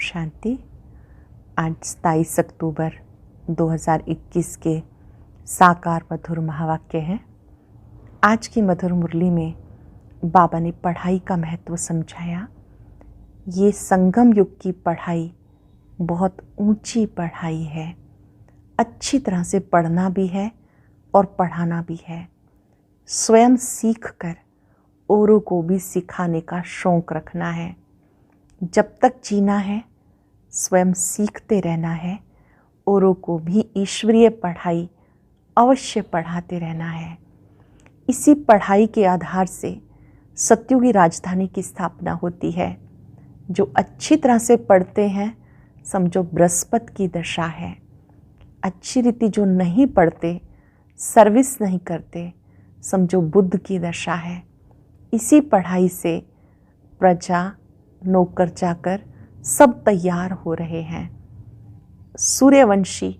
शांति। आज 27 अक्टूबर 2021 के साकार मधुर महावाक्य हैं। आज की मधुर मुरली में बाबा ने पढ़ाई का महत्व समझाया। ये संगम युग की पढ़ाई बहुत ऊंची पढ़ाई है। अच्छी तरह से पढ़ना भी है और पढ़ाना भी है। स्वयं सीख कर औरों को भी सिखाने का शौक़ रखना है। जब तक जीना है स्वयं सीखते रहना है, औरों को भी ईश्वरीय पढ़ाई अवश्य पढ़ाते रहना है। इसी पढ़ाई के आधार से सत्युग की राजधानी की स्थापना होती है। जो अच्छी तरह से पढ़ते हैं समझो बृहस्पति की दशा है। अच्छी रीति जो नहीं पढ़ते, सर्विस नहीं करते, समझो बुध की दशा है। इसी पढ़ाई से प्रजा, नौकर चाकर सब तैयार हो रहे हैं। सूर्यवंशी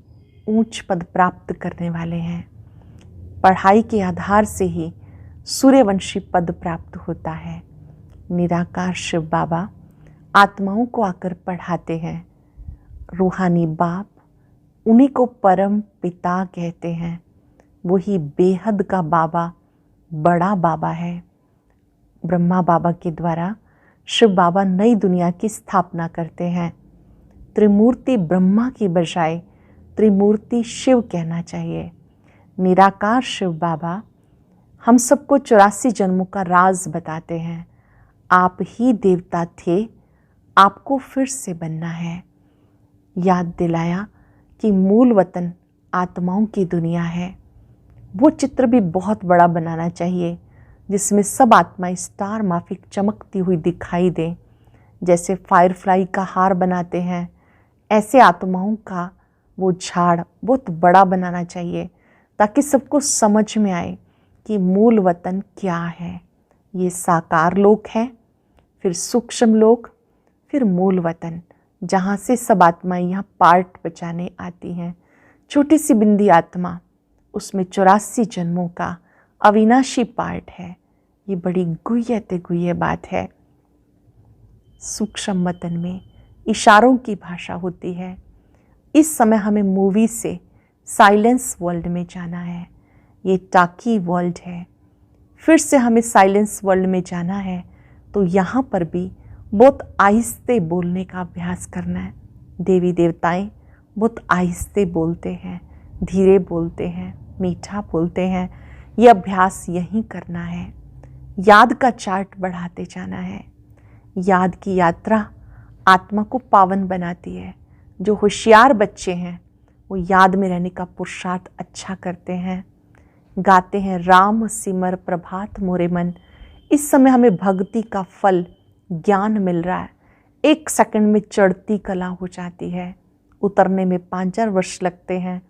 ऊंच पद प्राप्त करने वाले हैं। पढ़ाई के आधार से ही सूर्यवंशी पद प्राप्त होता है। निराकार शिव बाबा आत्माओं को आकर पढ़ाते हैं। रूहानी बाप, उन्हीं को परम पिता कहते हैं। वही बेहद का बाबा, बड़ा बाबा है। ब्रह्मा बाबा के द्वारा शिव बाबा नई दुनिया की स्थापना करते हैं। त्रिमूर्ति ब्रह्मा की बजाय त्रिमूर्ति शिव कहना चाहिए। निराकार शिव बाबा हम सबको 84 जन्मों का राज बताते हैं। आप ही देवता थे, आपको फिर से बनना है। याद दिलाया कि मूल वतन आत्माओं की दुनिया है। वो चित्र भी बहुत बड़ा बनाना चाहिए जिसमें सब आत्माएं स्टार माफिक चमकती हुई दिखाई दें। जैसे फायरफ्लाई का हार बनाते हैं, ऐसे आत्माओं का वो झाड़ बहुत बड़ा बनाना चाहिए ताकि सबको समझ में आए कि मूल वतन क्या है। ये साकार लोक है, फिर सूक्ष्म लोक, फिर मूल वतन, जहाँ से सब आत्माएं यहाँ पार्ट बचाने आती हैं। छोटी सी बिंदी आत्मा, उसमें 84 जन्मों का अविनाशी पार्ट है। ये बड़ी गुह्य बात है। सूक्ष्म वतन में इशारों की भाषा होती है। इस समय हमें मूवी से साइलेंस वर्ल्ड में जाना है। ये टाकी वर्ल्ड है। फिर से हमें साइलेंस वर्ल्ड में जाना है तो यहाँ पर भी बहुत आहिस्ते बोलने का अभ्यास करना है। देवी देवताएं बहुत आहिस्ते बोलते हैं, धीरे बोलते हैं, मीठा बोलते हैं। ये अभ्यास यहीं करना है। याद का चार्ट बढ़ाते जाना है। याद की यात्रा आत्मा को पावन बनाती है। जो होशियार बच्चे हैं वो याद में रहने का पुरुषार्थ अच्छा करते हैं। गाते हैं राम सिमर प्रभात मोरे मन। इस समय हमें भक्ति का फल ज्ञान मिल रहा है। 1 सेकंड में चढ़ती कला हो जाती है, उतरने में 5 वर्ष लगते हैं।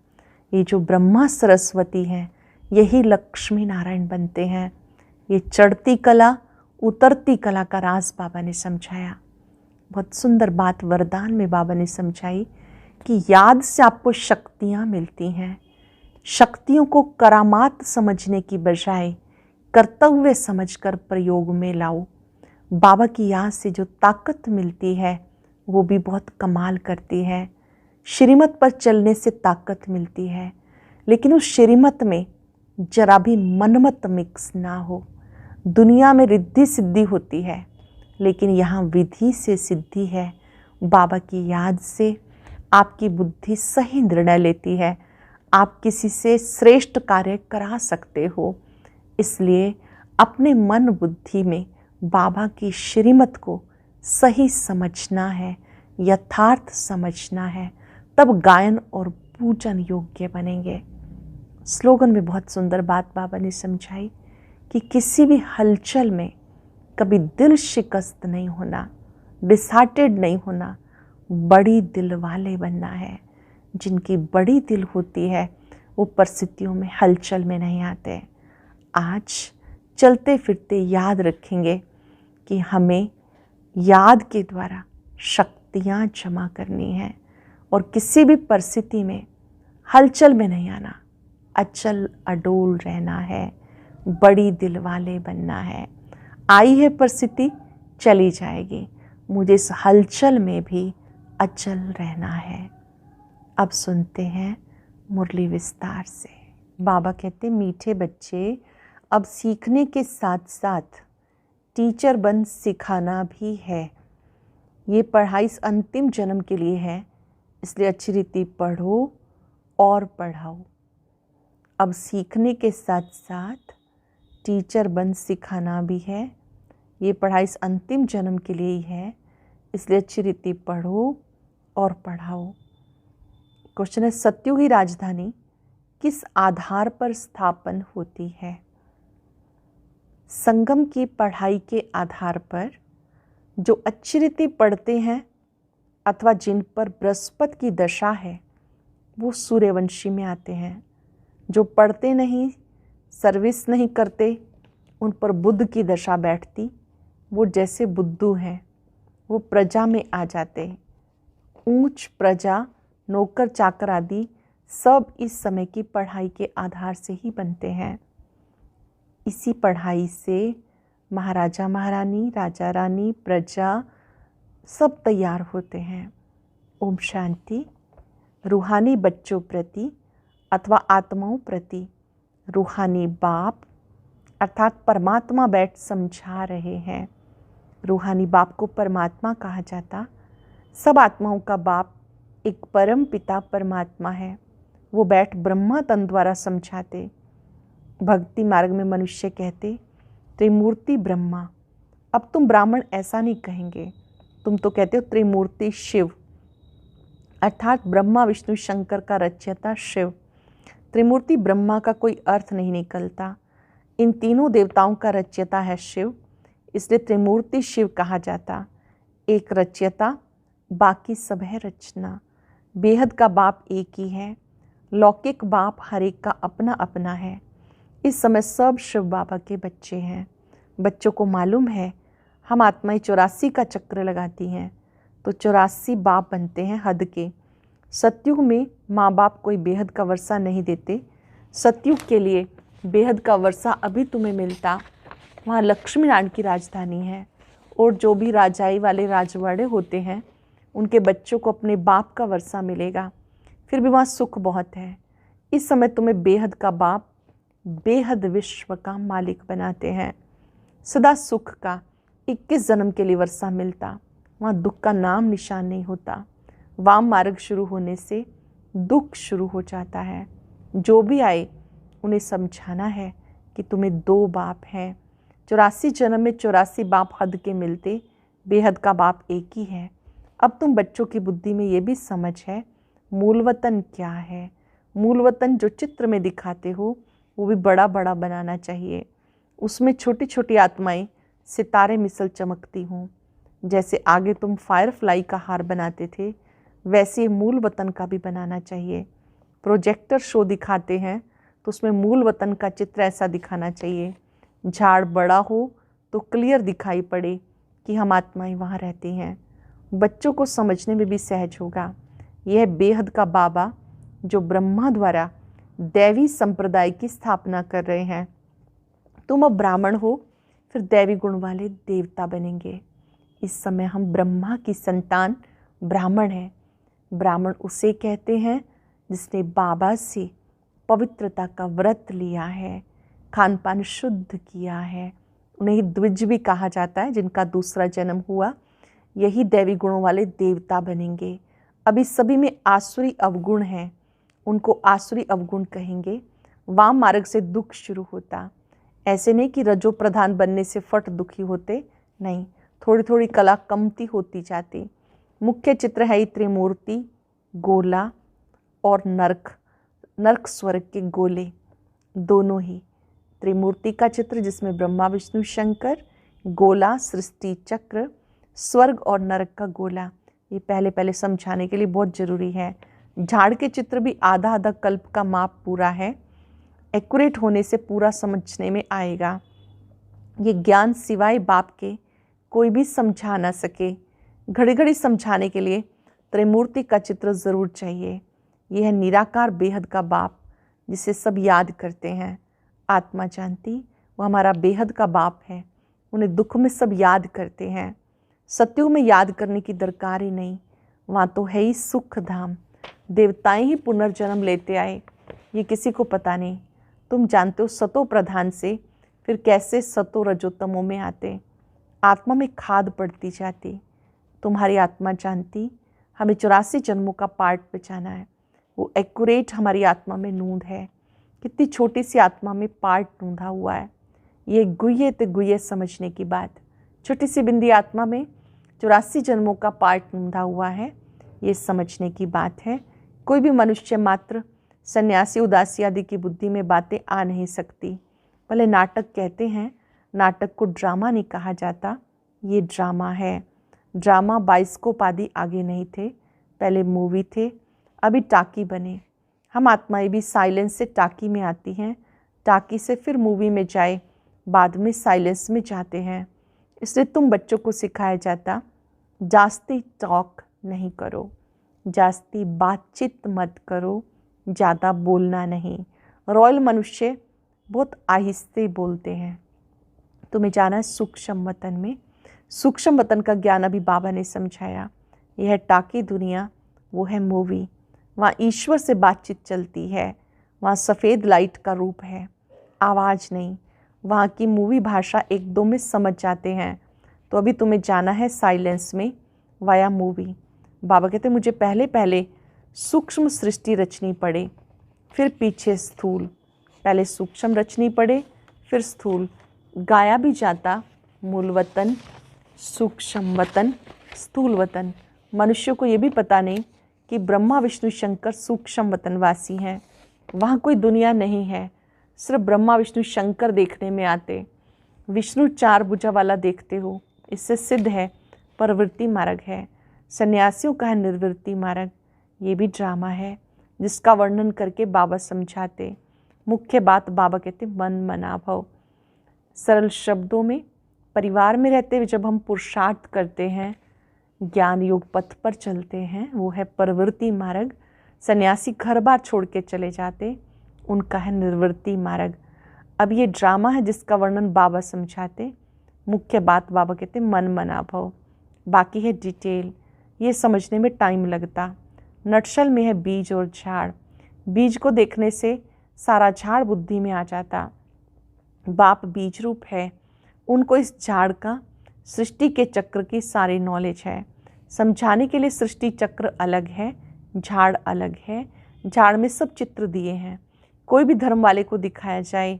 ये जो ब्रह्मा सरस्वती हैं यही लक्ष्मी नारायण बनते हैं। ये चढ़ती कला, उतरती कला का राज बाबा ने समझाया। बहुत सुंदर बात वरदान में बाबा ने समझाई कि याद से आपको शक्तियाँ मिलती हैं। शक्तियों को करामात समझने की बजाय कर्तव्य समझकर प्रयोग में लाओ। बाबा की याद से जो ताकत मिलती है वो भी बहुत कमाल करती है। श्रीमत पर चलने से ताकत मिलती है, लेकिन उस श्रीमत में जरा भी मनमत मिक्स ना हो। दुनिया में रिद्धि सिद्धि होती है, लेकिन यहाँ विधि से सिद्धि है। बाबा की याद से आपकी बुद्धि सही निर्णय लेती है। आप किसी से श्रेष्ठ कार्य करा सकते हो। इसलिए अपने मन बुद्धि में बाबा की श्रीमत को सही समझना है, यथार्थ समझना है, तब गायन और पूजन योग्य बनेंगे। स्लोगन में बहुत सुंदर बात बाबा ने समझाई कि किसी भी हलचल में कभी दिल शिकस्त नहीं होना, डिसहार्टेड नहीं होना, बड़ी दिल वाले बनना है। जिनकी बड़ी दिल होती है वो परिस्थितियों में हलचल में नहीं आते। आज चलते फिरते याद रखेंगे कि हमें याद के द्वारा शक्तियाँ जमा करनी है और किसी भी परिस्थिति में हलचल में नहीं आना, अचल अडोल रहना है, बड़ी दिल वाले बनना है। आई है परिस्थिति, चली जाएगी। मुझे इस हलचल में भी अचल रहना है। अब सुनते हैं मुरली विस्तार से। बाबा कहते, मीठे बच्चे, अब सीखने के साथ साथ टीचर बन सिखाना भी है। ये पढ़ाई इस अंतिम जन्म के लिए है, इसलिए अच्छी रीति पढ़ो और पढ़ाओ। अब सीखने के साथ साथ टीचर बन सिखाना भी है। ये पढ़ाई इस अंतिम जन्म के लिए ही है, इसलिए अच्छी रीति पढ़ो और पढ़ाओ। क्वेश्चन है, सतयुग की राजधानी किस आधार पर स्थापन होती है? संगम की पढ़ाई के आधार पर। जो अच्छी रीति पढ़ते हैं अथवा जिन पर बृहस्पति की दशा है वो सूर्यवंशी में आते हैं। जो पढ़ते नहीं, सर्विस नहीं करते, उन पर बुध की दशा बैठती, वो जैसे बुद्धू हैं, वो प्रजा में आ जाते। ऊंच प्रजा, नौकर चाकर आदि सब इस समय की पढ़ाई के आधार से ही बनते हैं। इसी पढ़ाई से महाराजा महारानी, राजा रानी, प्रजा सब तैयार होते हैं। ओम शांति। रूहानी बच्चों प्रति अथवा आत्माओं प्रति रूहानी बाप अर्थात परमात्मा बैठ समझा रहे हैं। रूहानी बाप को परमात्मा कहा जाता। सब आत्माओं का बाप एक परम पिता परमात्मा है। वो बैठ ब्रह्मा तन द्वारा समझाते। भक्ति मार्ग में मनुष्य कहते, त्रिमूर्ति ब्रह्मा। अब तुम ब्राह्मण ऐसा नहीं कहेंगे, तुम तो कहते हो त्रिमूर्ति शिव, अर्थात ब्रह्मा विष्णु शंकर का रचयिता शिव। त्रिमूर्ति ब्रह्मा का कोई अर्थ नहीं निकलता। इन तीनों देवताओं का रचयिता है शिव, इसलिए त्रिमूर्ति शिव कहा जाता। एक रचयिता, बाकी सब है रचना। बेहद का बाप एक ही है, लौकिक बाप हर एक का अपना अपना है। इस समय सब शिव बाबा के बच्चे हैं। बच्चों को मालूम है हम आत्माएं 84 का चक्र लगाती हैं, तो 84 बाप बनते हैं हद के। सतयुग में माँ बाप कोई बेहद का वर्षा नहीं देते। सतयुग के लिए बेहद का वर्षा अभी तुम्हें मिलता, वहाँ लक्ष्मी नारायण की राजधानी है। और जो भी राजाई वाले राजवाड़े होते हैं उनके बच्चों को अपने बाप का वर्षा मिलेगा। फिर भी वहाँ सुख बहुत है। इस समय तुम्हें बेहद का बाप बेहद विश्व का मालिक बनाते हैं। सदा सुख का 21 जन्म के लिए वर्षा मिलता, वहाँ दुख का नाम निशान नहीं होता। वाम मार्ग शुरू होने से दुख शुरू हो जाता है। जो भी आए उन्हें समझाना है कि तुम्हें 2 बाप हैं। 84 जन्म में 84 बाप हद के मिलते, बेहद का बाप एक ही है। अब तुम बच्चों की बुद्धि में ये भी समझ है मूल वतन क्या है। मूल वतन जो चित्र में दिखाते हो वो भी बड़ा बड़ा बनाना चाहिए। उसमें छोटी छोटी आत्माएं सितारे मिसल चमकती हों। जैसे आगे तुम फायरफ्लाई का हार बनाते थे, वैसे मूल वतन का भी बनाना चाहिए। प्रोजेक्टर शो दिखाते हैं तो उसमें मूल वतन का चित्र ऐसा दिखाना चाहिए, झाड़ बड़ा हो तो क्लियर दिखाई पड़े कि हम आत्माएं वहाँ रहती हैं। बच्चों को समझने में भी सहज होगा। यह बेहद का बाबा जो ब्रह्मा द्वारा दैवी संप्रदाय की स्थापना कर रहे हैं। तुम अब ब्राह्मण हो, फिर दैवी गुण वाले देवता बनेंगे। इस समय हम ब्रह्मा की संतान ब्राह्मण हैं। ब्राह्मण उसे कहते हैं जिसने बाबा से पवित्रता का व्रत लिया है, खान पान शुद्ध किया है। उन्हें द्विज भी कहा जाता है। जिनका दूसरा जन्म हुआ यही दैवी गुणों वाले देवता बनेंगे। अभी सभी में आसुरी अवगुण हैं, उनको आसुरी अवगुण कहेंगे। वाम मार्ग से दुख शुरू होता। ऐसे नहीं कि रजो प्रधान बनने से फट दुखी होते, नहीं, थोड़ी थोड़ी कला कमती होती जाती। मुख्य चित्र है त्रिमूर्ति, गोला और नरक स्वर्ग के गोले, दोनों ही। त्रिमूर्ति का चित्र जिसमें ब्रह्मा विष्णु शंकर, गोला सृष्टि चक्र, स्वर्ग और नरक का गोला। ये पहले पहले समझाने के लिए बहुत ज़रूरी है। झाड़ के चित्र भी आधा आधा कल्प का माप पूरा है। एक्यूरेट होने से पूरा समझने में आएगा। ये ज्ञान सिवाय बाप के कोई भी समझा ना सके। घड़ी घड़ी समझाने के लिए त्रिमूर्ति का चित्र ज़रूर चाहिए। यह है निराकार बेहद का बाप जिसे सब याद करते हैं। आत्मा जानती वो हमारा बेहद का बाप है। उन्हें दुख में सब याद करते हैं। सत्युग में याद करने की दरकार ही नहीं। वहाँ तो है ही सुख धाम, देवताएं ही पुनर्जन्म लेते आए, ये किसी को पता नहीं। तुम जानते हो सतो प्रधान से फिर कैसे सतो रजोतमों में आते, आत्मा में खाद पड़ती जाती। तुम्हारी आत्मा जानती हमें 84 जन्मों का पार्ट बचाना है, वो एक्यूरेट हमारी आत्मा में नूंद है। कितनी छोटी सी आत्मा में पार्ट नूंधा हुआ है, ये गुह्य ते गुह्य समझने की बात। छोटी सी बिंदी आत्मा में 84 जन्मों का पार्ट नूंधा हुआ है, ये समझने की बात है। कोई भी मनुष्य मात्र सन्यासी उदासी आदि की बुद्धि में बातें आ नहीं सकती। भले नाटक कहते हैं, नाटक को ड्रामा नहीं कहा जाता, ये ड्रामा है। ड्रामा बाइस्कोप आदि आगे नहीं थे, पहले मूवी थे, अभी टाकी बने। हम आत्माएं भी साइलेंस से टाकी में आती हैं, टाकी से फिर मूवी में जाए, बाद में साइलेंस में जाते हैं। इसलिए तुम बच्चों को सिखाया जाता जास्ती टॉक नहीं करो, जास्ती बातचीत मत करो, ज़्यादा बोलना नहीं। रॉयल मनुष्य बहुत आहिस्ते बोलते हैं। तुम्हें जाना है सूक्ष्म वतन में। सूक्ष्म वतन का ज्ञान अभी बाबा ने समझाया। यह है टाकी दुनिया, वो है मूवी। वहाँ ईश्वर से बातचीत चलती है, वहाँ सफ़ेद लाइट का रूप है, आवाज़ नहीं। वहाँ की मूवी भाषा एक दो में समझ जाते हैं। तो अभी तुम्हें जाना है साइलेंस में वाया मूवी। बाबा कहते मुझे पहले पहले सूक्ष्म सृष्टि रचनी पड़े, फिर पीछे स्थूल। पहले सूक्ष्म रचनी पड़े, फिर स्थूल। गाया भी जाता मूल वतन, सूक्ष्म वतन, स्थूल वतन। मनुष्य को ये भी पता नहीं कि ब्रह्मा विष्णु शंकर सूक्ष्म वतनवासी हैं। वहाँ कोई दुनिया नहीं है, सिर्फ ब्रह्मा विष्णु शंकर देखने में आते। विष्णु 4 भुजा वाला देखते हो, इससे सिद्ध है प्रवृत्ति मार्ग है। सन्यासियों का है निर्वृत्ति मार्ग। ये भी ड्रामा है जिसका वर्णन करके बाबा समझाते। मुख्य बात बाबा कहते मन मना भव। सरल शब्दों में परिवार में रहते हुए जब हम पुरुषार्थ करते हैं, ज्ञान योग पथ पर चलते हैं, वो है प्रवृत्ति मार्ग। सन्यासी घर बार छोड़ के चले जाते, उनका है निर्वृत्ति मार्ग। अब ये ड्रामा है जिसका वर्णन बाबा समझाते। मुख्य बात बाबा कहते मन मना भव, बाकी है डिटेल, ये समझने में टाइम लगता। नटशल में है बीज और झाड़। बीज को देखने से सारा झाड़ बुद्धि में आ जाता। बाप बीज रूप है, उनको इस झाड़ का सृष्टि के चक्र की सारी नॉलेज है। समझाने के लिए सृष्टि चक्र अलग है, झाड़ अलग है। झाड़ में सब चित्र दिए हैं। कोई भी धर्म वाले को दिखाया जाए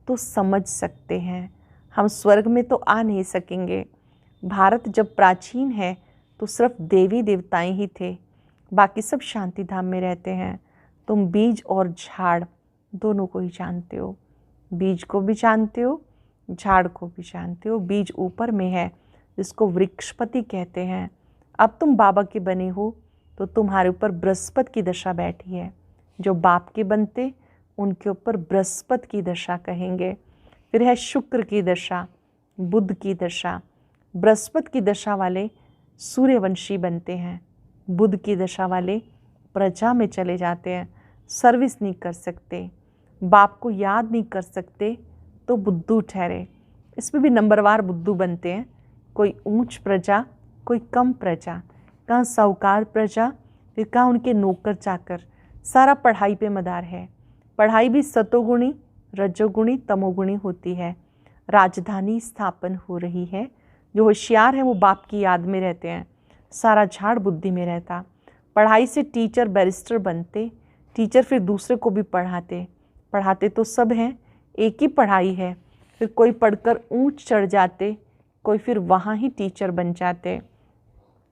तो समझ सकते हैं। हम स्वर्ग में तो आ नहीं सकेंगे। भारत जब प्राचीन है तो सिर्फ देवी देवताएं ही थे, बाकी सब शांति धाम में रहते हैं। तुम बीज और झाड़ दोनों को ही जानते हो, बीज को भी जानते हो, झाड़ को भी जानते हो। बीज ऊपर में है जिसको वृक्षपति कहते हैं। अब तुम बाबा के बने हो तो तुम्हारे ऊपर बृहस्पति की दशा बैठी है। जो बाप के बनते उनके ऊपर बृहस्पति की दशा कहेंगे। फिर है शुक्र की दशा, बुध की दशा। बृहस्पति की दशा वाले सूर्यवंशी बनते हैं, बुध की दशा वाले प्रजा में चले जाते हैं, सर्विस नहीं कर सकते, बाप को याद नहीं कर सकते तो बुद्धू ठहरे। इसमें भी नंबरवार बुद्धू बनते हैं, कोई ऊंच प्रजा, कोई कम प्रजा, कहाँ साहूकार प्रजा, फिर कहाँ उनके नौकर चाकर। सारा पढ़ाई पे मदार है। पढ़ाई भी सतोगुणी, रजोगुणी, तमोगुणी होती है। राजधानी स्थापन हो रही है। जो होशियार हैं वो बाप की याद में रहते हैं, सारा झाड़ बुद्धि में रहता। पढ़ाई से टीचर बैरिस्टर बनते, टीचर फिर दूसरे को भी पढ़ाते। पढ़ाते तो सब हैं, एक ही पढ़ाई है। फिर कोई पढ़कर ऊंच चढ़ जाते, कोई फिर वहाँ ही टीचर बन जाते।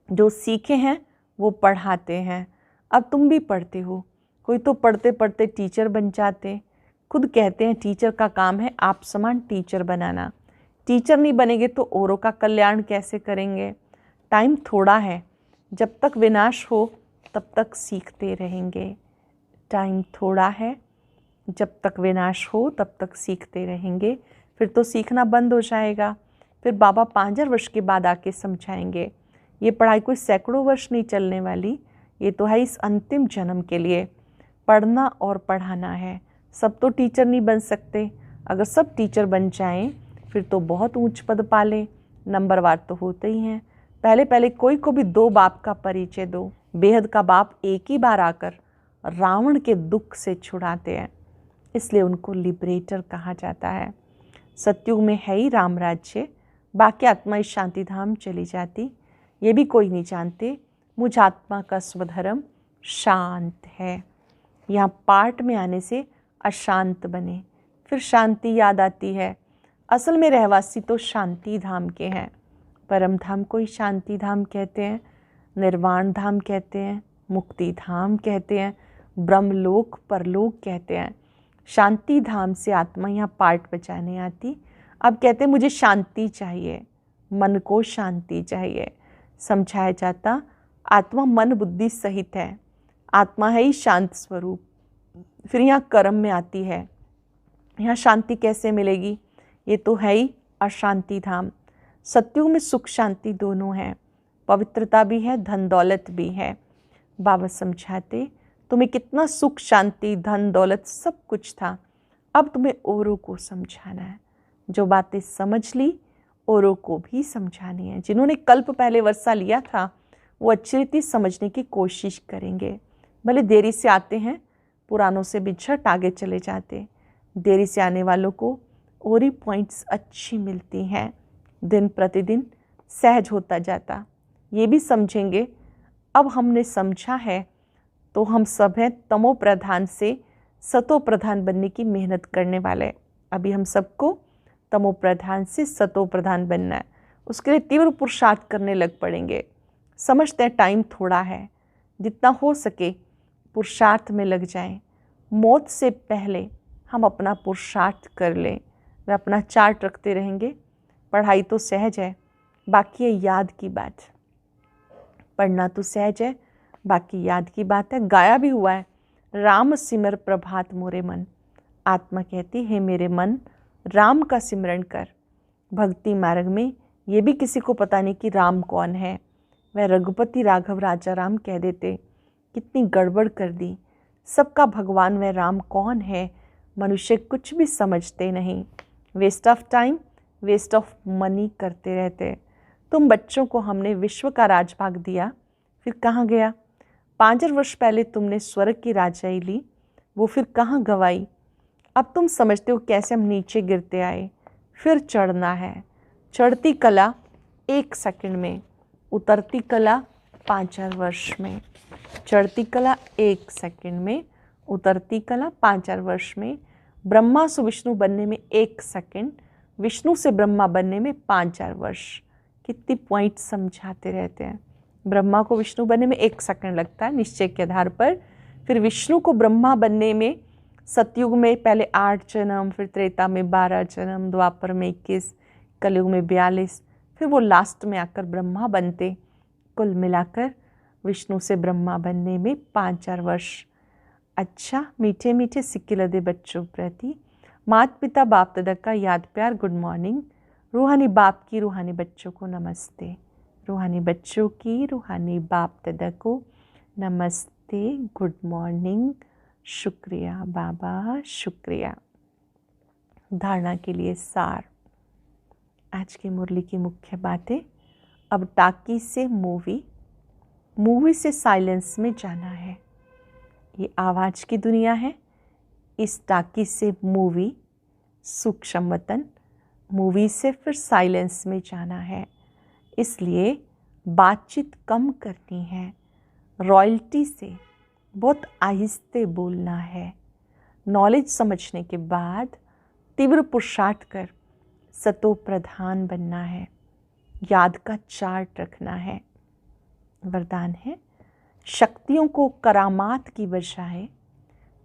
जो सीखे हैं वो पढ़ाते हैं। अब तुम भी पढ़ते हो, कोई तो पढ़ते पढ़ते टीचर बन जाते। खुद कहते हैं टीचर का काम है आप समान टीचर बनाना। टीचर नहीं बनेंगे तो औरों का कल्याण कैसे करेंगे। टाइम थोड़ा है, जब तक विनाश हो तब तक सीखते रहेंगे। टाइम थोड़ा है, जब तक विनाश हो तब तक सीखते रहेंगे। फिर तो सीखना बंद हो जाएगा। फिर बाबा 5000 वर्ष के बाद आके समझाएंगे। ये पढ़ाई कोई सैकड़ों वर्ष नहीं चलने वाली, ये तो है इस अंतिम जन्म के लिए। पढ़ना और पढ़ाना है। सब तो टीचर नहीं बन सकते। अगर सब टीचर बन जाएं फिर तो बहुत ऊंच पद पाले। नंबरवार तो होते ही हैं। पहले पहले कोई को भी 2 बाप का परिचय दो, बेहद का बाप एक ही बार आकर रावण के दुख से छुड़ाते हैं, इसलिए उनको लिबरेटर कहा जाता है। सतयुग में है ही राम राज्य, बाकी आत्मा इस शांति धाम चली जाती, ये भी कोई नहीं जानते। मुझ आत्मा का स्वधर्म शांत है। यहाँ पाठ में आने से अशांत बने, फिर शांति याद आती है। असल में रहवासी तो शांति धाम के हैं। परम धाम को ही शांति धाम कहते हैं, निर्वाण धाम कहते हैं, मुक्ति धाम कहते हैं, ब्रह्मलोक परलोक कहते हैं। शांति धाम से आत्मा यहाँ पाठ बचाने आती। अब कहते हैं मुझे शांति चाहिए, मन को शांति चाहिए। समझाया जाता आत्मा मन बुद्धि सहित है, आत्मा है ही शांत स्वरूप। फिर यहाँ कर्म में आती है, यहाँ शांति कैसे मिलेगी? ये तो है ही अशांति धाम। सतयुग में सुख शांति दोनों हैं, पवित्रता भी है, धन दौलत भी है। बाबा समझाते तुम्हें कितना सुख शांति धन दौलत सब कुछ था, अब तुम्हें औरों को समझाना है। जो बातें समझ ली औरों को भी समझानी है। जिन्होंने कल्प पहले वर्षा लिया था वो अच्छी रीति समझने की कोशिश करेंगे। भले देरी से आते हैं, पुरानों से बिछट आगे चले जाते। देरी से आने वालों को और ही पॉइंट्स अच्छी मिलती हैं, दिन प्रतिदिन सहज होता जाता। ये भी समझेंगे अब हमने समझा है तो हम सब हैं तमो प्रधान से सतो प्रधान बनने की मेहनत करने वाले। अभी हम सबको तमो प्रधान से सतो प्रधान बनना है, उसके लिए तीव्र पुरुषार्थ करने लग पड़ेंगे। समझते हैं टाइम थोड़ा है, जितना हो सके पुरुषार्थ में लग जाएं। मौत से पहले हम अपना पुरुषार्थ कर लें। वे अपना चार्ट रखते रहेंगे। पढ़ाई तो सहज है, बाकी है याद की बात। पढ़ना तो सहज है, बाकी याद की बात है। गाया भी हुआ है, राम सिमर प्रभात मोरे मन। आत्मा कहती है मेरे मन राम का सिमरण कर। भक्ति मार्ग में ये भी किसी को पता नहीं कि राम कौन है। वह रघुपति राघव राजा राम कह देते, कितनी गड़बड़ कर दी। सबका भगवान वह राम कौन है, मनुष्य कुछ भी समझते नहीं। Waste of time, waste of money करते रहते। तुम बच्चों को हमने विश्व का राजभाग दिया, फिर कहाँ गया? 5 वर्ष पहले तुमने स्वर्ग की राजाई ली, वो फिर कहाँ गवाई? अब तुम समझते हो कैसे हम नीचे गिरते आए, फिर चढ़ना है। चढ़ती कला 1 सेकंड में, उतरती कला 5 वर्ष में। चढ़ती कला 1 सेकंड में, उतरती कला 5 वर्ष में। ब्रह्मा से विष्णु बनने में 1 सेकंड, विष्णु से ब्रह्मा बनने में 5 वर्ष। कितनी पॉइंट समझाते रहते हैं। ब्रह्मा को विष्णु बनने में 1 सेकंड लगता है निश्चय के आधार पर। फिर विष्णु को ब्रह्मा बनने में सतयुग में पहले 8 जन्म, फिर त्रेता में 12 जन्म, द्वापर में 21, कलयुग में 42, फिर वो लास्ट में आकर ब्रह्मा बनते। कुल मिलाकर विष्णु से ब्रह्मा बनने में 5 वर्ष। अच्छा, मीठे मीठे सिक्के लदे बच्चों प्रति माता पिता बाप दादा का याद प्यार गुड मॉर्निंग। रूहानी बाप की रूहानी बच्चों को नमस्ते। रूहानी बच्चों की रूहानी बाप दादा को नमस्ते, गुड मॉर्निंग, शुक्रिया बाबा, शुक्रिया। धारणा के लिए सार। आज की मुरली की मुख्य बातें। अब टाकी से मूवी, मूवी से साइलेंस में जाना है। ये आवाज़ की दुनिया है। इस टाकी से मूवी सूक्ष्म वतन, मूवी से फिर साइलेंस में जाना है। इसलिए बातचीत कम करनी है, रॉयल्टी से बहुत आहिस्ते बोलना है। नॉलेज समझने के बाद तीव्र पुरुषार्थ कर सतो प्रधान बनना है। याद का चार्ट रखना है। वरदान है, शक्तियों को करामात की बजाय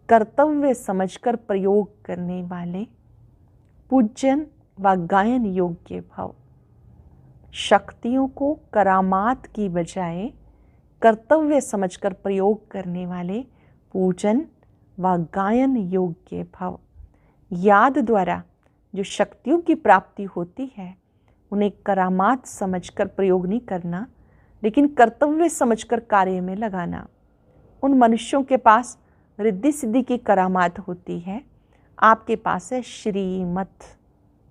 कर्तव्य समझकर प्रयोग करने वाले पूजन व गायन योग्य भव। शक्तियों को करामात की बजाय कर्तव्य समझकर प्रयोग करने वाले पूजन व गायन योग्य भव। याद द्वारा जो शक्तियों की प्राप्ति होती है उन्हें करामात समझकर प्रयोग नहीं करना, लेकिन कर्तव्य समझकर कार्य में लगाना। उन मनुष्यों के पास रिद्धि सिद्धि की करामात होती है, आपके पास है श्रीमत।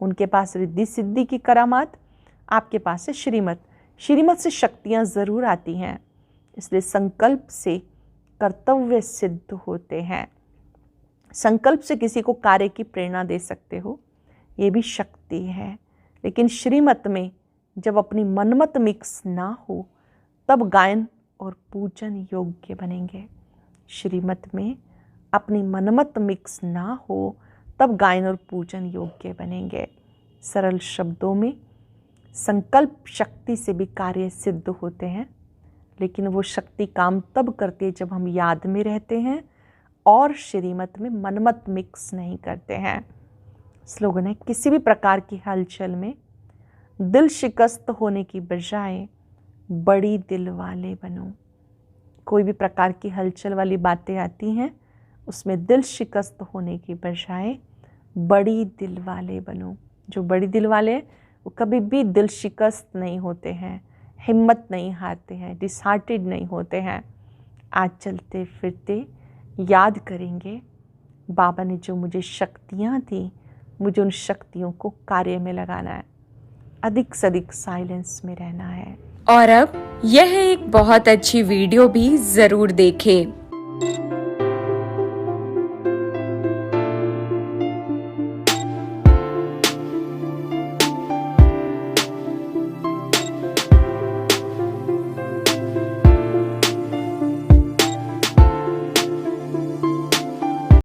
उनके पास रिद्धि सिद्धि की करामात, आपके पास है श्रीमत। श्रीमत से शक्तियाँ ज़रूर आती हैं, इसलिए संकल्प से कर्तव्य सिद्ध होते हैं। संकल्प से किसी को कार्य की प्रेरणा दे सकते हो, ये भी शक्ति है। लेकिन श्रीमत में जब अपनी मनमत मिक्स ना हो तब गायन और पूजन योग्य बनेंगे। श्रीमत में अपनी मनमत मिक्स ना हो तब गायन और पूजन योग्य बनेंगे। सरल शब्दों में संकल्प शक्ति से भी कार्य सिद्ध होते हैं, लेकिन वो शक्ति काम तब करती है जब हम याद में रहते हैं और श्रीमत में मनमत मिक्स नहीं करते हैं। स्लोगन है, किसी भी प्रकार की हलचल में दिल शिकस्त होने की बजाय बड़ी दिल वाले बनो। कोई भी प्रकार की हलचल वाली बातें आती हैं, उसमें दिल शिकस्त होने की बजाय बड़ी दिल वाले बनो। जो बड़ी दिल वाले हैं वो कभी भी दिल शिकस्त नहीं होते हैं, हिम्मत नहीं हारते हैं, डिसहार्टेड नहीं होते हैं। आज चलते फिरते याद करेंगे बाबा ने जो मुझे शक्तियाँ दी, मुझे उन शक्तियों को कार्य में लगाना है, अधिक से अधिक साइलेंस में रहना है। और अब यह एक बहुत अच्छी वीडियो भी जरूर देखें।